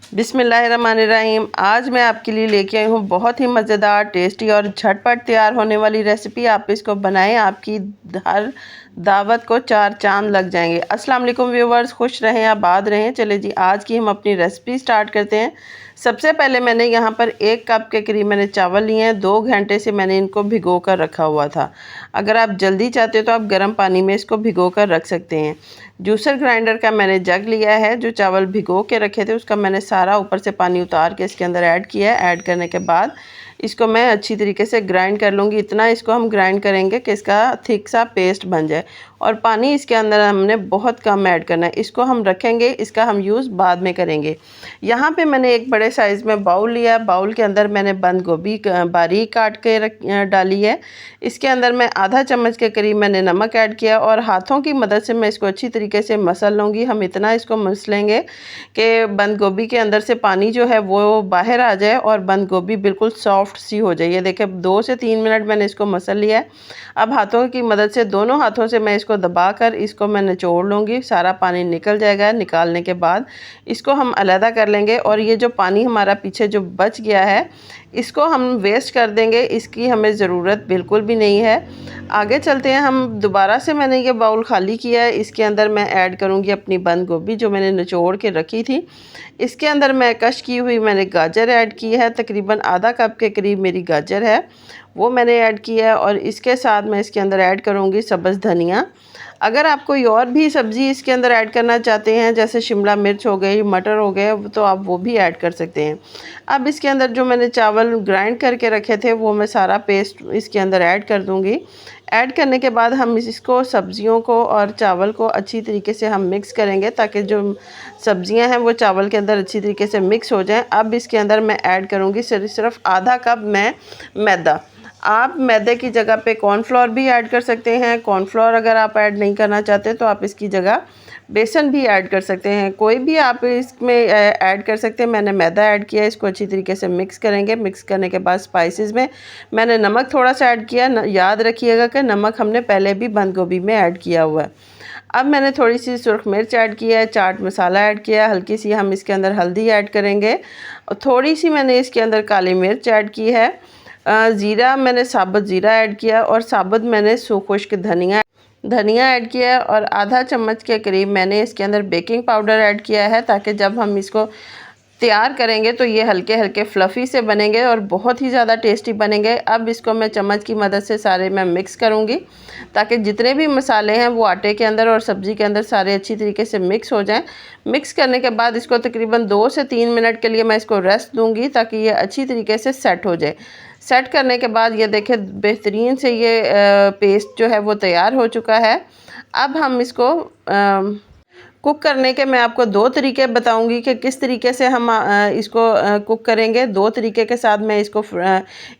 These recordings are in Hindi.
बिस्मिल्लाहिर्रहमानिर्रहीम। आज मैं आपके लिए लेके आई हूँ बहुत ही मज़ेदार, टेस्टी और झटपट तैयार होने वाली रेसिपी। आप इसको बनाएं, आपकी हर दावत को चार चांद लग जाएंगे। अस्सलाम वालेकुम व्यूवर्स, खुश रहें, आबाद रहें। चले जी, आज की हम अपनी रेसिपी स्टार्ट करते हैं। सबसे पहले मैंने यहाँ पर 1 कप के करीब मैंने चावल लिए हैं। 2 घंटे से मैंने इनको भिगो कर रखा हुआ था। अगर आप जल्दी चाहते हो तो आप गर्म पानी में इसको भिगो कर रख सकते हैं। जूसर ग्राइंडर का मैंने जग लिया है। जो चावल भिगो के रखे थे उसका मैंने सारा ऊपर से पानी उतार के इसके अंदर ऐड किया है। ऐड करने के बाद इसको मैं अच्छी तरीके से ग्राइंड कर लूँगी। इतना इसको हम ग्राइंड करेंगे कि इसका थिक सा पेस्ट बन जाए, और पानी इसके अंदर हमने बहुत कम ऐड करना है। इसको हम रखेंगे, इसका हम यूज़ बाद में करेंगे। यहाँ पे मैंने एक बड़े साइज़ में बाउल लिया। बाउल के अंदर मैंने बंद गोभी बारीक काट के डाली है। इसके अंदर मैं आधा चम्मच के करीब मैंने नमक ऐड किया, और हाथों की मदद से मैं इसको अच्छी तरीके से मसल लूँगी। हम इतना इसको मसलेंगे कि बंद गोभी के अंदर से पानी जो है वो बाहर आ जाए और बंद गोभी बिल्कुल सॉफ्ट सी हो जाए। ये देखिए 2 से 3 मिनट मैंने इसको मसल लिया है। अब हाथों की मदद से, दोनों हाथों से मैं इसको दबाकर इसको मैं निचोड़ लूँगी। सारा पानी निकल जाएगा। निकालने के बाद इसको हम अलहदा कर लेंगे, और ये जो पानी हमारा पीछे जो बच गया है इसको हम वेस्ट कर देंगे। इसकी हमें ज़रूरत बिल्कुल भी नहीं है। आगे चलते हैं। हम दोबारा से मैंने ये बाउल खाली किया है। इसके अंदर मैं ऐड करूँगी अपनी बंद गोभी जो मैंने निचोड़ के रखी थी। इसके अंदर मैं कश की हुई मैंने गाजर ऐड की है। तकरीबन आधा कप के करीब मेरी गाजर है, वो मैंने ऐड किया है। और इसके साथ मैं इसके अंदर ऐड करूँगी सब्ज़ धनिया। अगर आप कोई और भी सब्ज़ी इसके अंदर ऐड करना चाहते हैं, जैसे शिमला मिर्च हो गई, मटर हो गए, तो आप वो भी ऐड कर सकते हैं। अब इसके अंदर जो मैंने चावल ग्राइंड करके रखे थे वो मैं सारा पेस्ट इसके अंदर ऐड कर दूँगी। ऐड करने के बाद हम इसको, सब्जियों को और चावल को अच्छी तरीके से हम मिक्स करेंगे, ताकि जो सब्जियां हैं वो चावल के अंदर अच्छी तरीके से मिक्स हो जाएं। अब इसके अंदर मैं ऐड करूँगी सिर्फ आधा कप मैं मैदा। आप मैदे की जगह पे कॉर्नफ्लोर भी ऐड कर सकते हैं। कॉर्नफ्लोर अगर आप ऐड नहीं करना चाहते तो आप इसकी जगह बेसन भी ऐड कर सकते हैं। कोई भी आप इसमें ऐड कर सकते हैं। मैंने मैदा ऐड किया। इसको अच्छी तरीके से मिक्स करेंगे। मिक्स करने के बाद स्पाइसेस में मैंने नमक थोड़ा सा ऐड किया। याद रखिएगा कि नमक हमने पहले भी बंद गोभी में ऐड किया हुआ है। अब मैंने थोड़ी सी सुरख मिर्च ऐड किया है, चाट मसाला ऐड किया है, हल्की सी हम इसके अंदर हल्दी ऐड करेंगे, और थोड़ी सी मैंने इसके अंदर काली मिर्च ऐड की है। ज़ीरा, मैंने साबुत ज़ीरा ऐड किया, और साबुत मैंने खुश्क धनिया ऐड किया है। और आधा चम्मच के करीब मैंने इसके अंदर बेकिंग पाउडर ऐड किया है, ताकि जब हम इसको तैयार करेंगे तो ये हल्के हल्के फ्लफ़ी से बनेंगे और बहुत ही ज़्यादा टेस्टी बनेंगे। अब इसको मैं चम्मच की मदद से सारे मैं मिक्स करूँगी, ताकि जितने भी मसाले हैं वो आटे के अंदर और सब्ज़ी के अंदर सारे अच्छी तरीके से मिक्स हो जाएं। मिक्स करने के बाद इसको तकरीबन 2 से 3 मिनट के लिए मैं इसको रेस्ट दूँगी, ताकि ये अच्छी तरीके से सेट हो जाए। सेट करने के बाद ये देखें बेहतरीन से ये पेस्ट जो है वो तैयार हो चुका है। अब हम इसको कुक करने के मैं आपको 2 तरीके बताऊंगी कि किस तरीके से हम इसको कुक करेंगे। 2 तरीके के साथ मैं इसको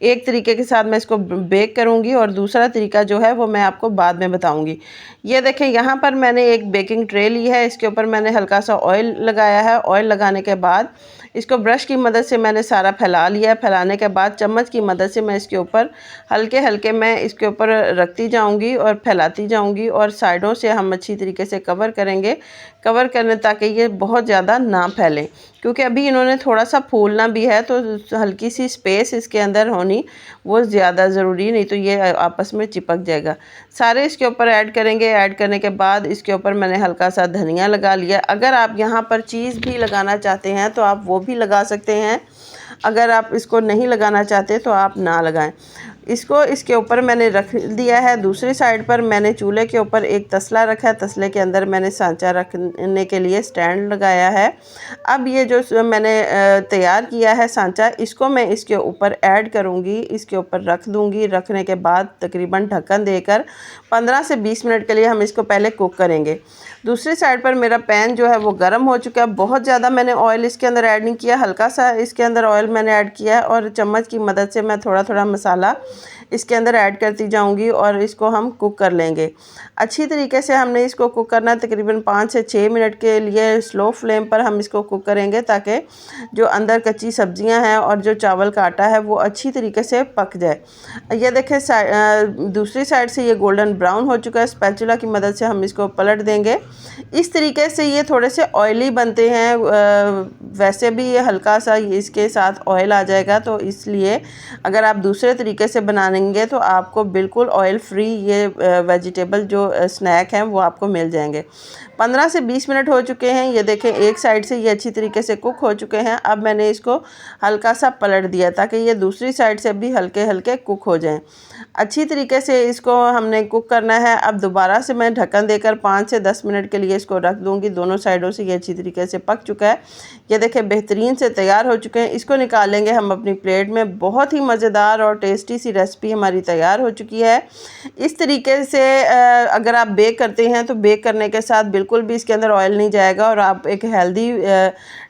एक तरीके के साथ मैं इसको बेक करूंगी, और दूसरा तरीका जो है वो मैं आपको बाद में बताऊंगी। ये देखें, यहाँ पर मैंने एक बेकिंग ट्रे ली है। इसके ऊपर मैंने हल्का सा ऑयल लगाया है। ऑयल लगाने के बाद इसको ब्रश की मदद से मैंने सारा फैला लिया है। फैलाने के बाद चम्मच की मदद से मैं इसके ऊपर हल्के हल्के मैं इसके ऊपर रखती जाऊंगी और फैलाती जाऊंगी, और साइडों से हम अच्छी तरीके से कवर करेंगे। कवर करने ताकि ये बहुत ज़्यादा ना फैले, क्योंकि अभी इन्होंने थोड़ा सा फूलना भी है, तो हल्की सी स्पेस इसके अंदर होनी वो ज़्यादा ज़रूरी, नहीं तो ये आपस में चिपक जाएगा। सारे इसके ऊपर ऐड करेंगे। ऐड करने के बाद इसके ऊपर मैंने हल्का सा धनिया लगा लिया। अगर आप यहाँ पर चीज़ भी लगाना चाहते हैं तो आप वो भी लगा सकते हैं। अगर आप इसको नहीं लगाना चाहते तो आप ना लगाएं। इसको इसके ऊपर मैंने रख दिया है। दूसरी साइड पर मैंने चूल्हे के ऊपर एक तसला रखा है। तसले के अंदर मैंने सांचा रखने के लिए स्टैंड लगाया है। अब ये जो मैंने तैयार किया है सांचा, इसको मैं इसके ऊपर ऐड करूँगी, इसके ऊपर रख दूँगी। रखने के बाद तकरीबन ढक्कन देकर 15 से 20 मिनट के लिए हम इसको पहले कुक करेंगे। दूसरी साइड पर मेरा पैन जो है वो गर्म हो चुका है। बहुत ज़्यादा मैंने ऑयल इसके अंदर ऐड नहीं किया, हल्का सा इसके अंदर ऑयल मैंने ऐड किया है, और चम्मच की मदद से मैं थोड़ा थोड़ा मसाला इसके अंदर ऐड करती जाऊंगी और इसको हम कुक कर लेंगे। अच्छी तरीके से हमने इसको कुक करना है, तकरीबन 5 से 6 मिनट के लिए स्लो फ्लेम पर हम इसको कुक करेंगे, ताकि जो अंदर कच्ची सब्जियां हैं और जो चावल का आटा है वो अच्छी तरीके से पक जाए। ये देखें दूसरी साइड से ये गोल्डन ब्राउन हो चुका है। स्पैचुला की मदद से हम इसको पलट देंगे। इस तरीके से ये थोड़े से ऑयली बनते हैं, वैसे भी ये हल्का सा इसके साथ ऑयल आ जाएगा, तो इसलिए अगर आप दूसरे तरीके से बनाएंगे तो आपको बिल्कुल ऑयल फ्री ये वेजिटेबल जो स्नैक हैं वो आपको मिल जाएंगे। 15 से 20 मिनट हो चुके हैं। ये देखें एक साइड से ये अच्छी तरीके से कुक हो चुके हैं। अब मैंने इसको हल्का सा पलट दिया ताकि ये दूसरी साइड से भी हल्के हल्के कुक हो जाएं। अच्छी तरीके से इसको हमने कुक करना है। अब दोबारा से मैं ढक्कन देकर 5 से 10 मिनट के लिए इसको रख दूंगी। दोनों साइडों से ये अच्छी तरीके से पक चुका है। ये देखें बेहतरीन से तैयार हो चुके हैं। इसको निकालेंगे हम अपनी प्लेट में। बहुत ही मज़ेदार और टेस्टी सी रेसिपी हमारी तैयार हो चुकी है। इस तरीके से अगर आप बेक करते हैं तो बेक करने के साथ बिल्कुल भी इसके अंदर ऑयल नहीं जाएगा और आप एक हेल्दी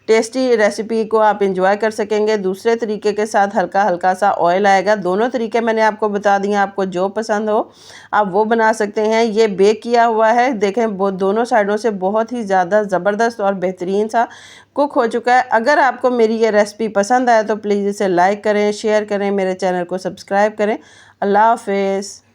टेस्टी रेसिपी को आप इंजॉय कर सकेंगे। दूसरे तरीके के साथ हल्का हल्का सा ऑयल आएगा। दोनों तरीके मैंने आपको बता दिए, आपको जो पसंद हो आप वो बना सकते हैं। ये बेक किया हुआ है, देखें वो दोनों साइडों से बहुत ही ज़्यादा ज़बरदस्त और बेहतरीन सा कुक हो चुका है। अगर आपको मेरी ये रेसिपी पसंद आए तो प्लीज़ इसे लाइक करें, शेयर करें, मेरे चैनल को सब्सक्राइब करें। अल्लाह हाफ़िज़।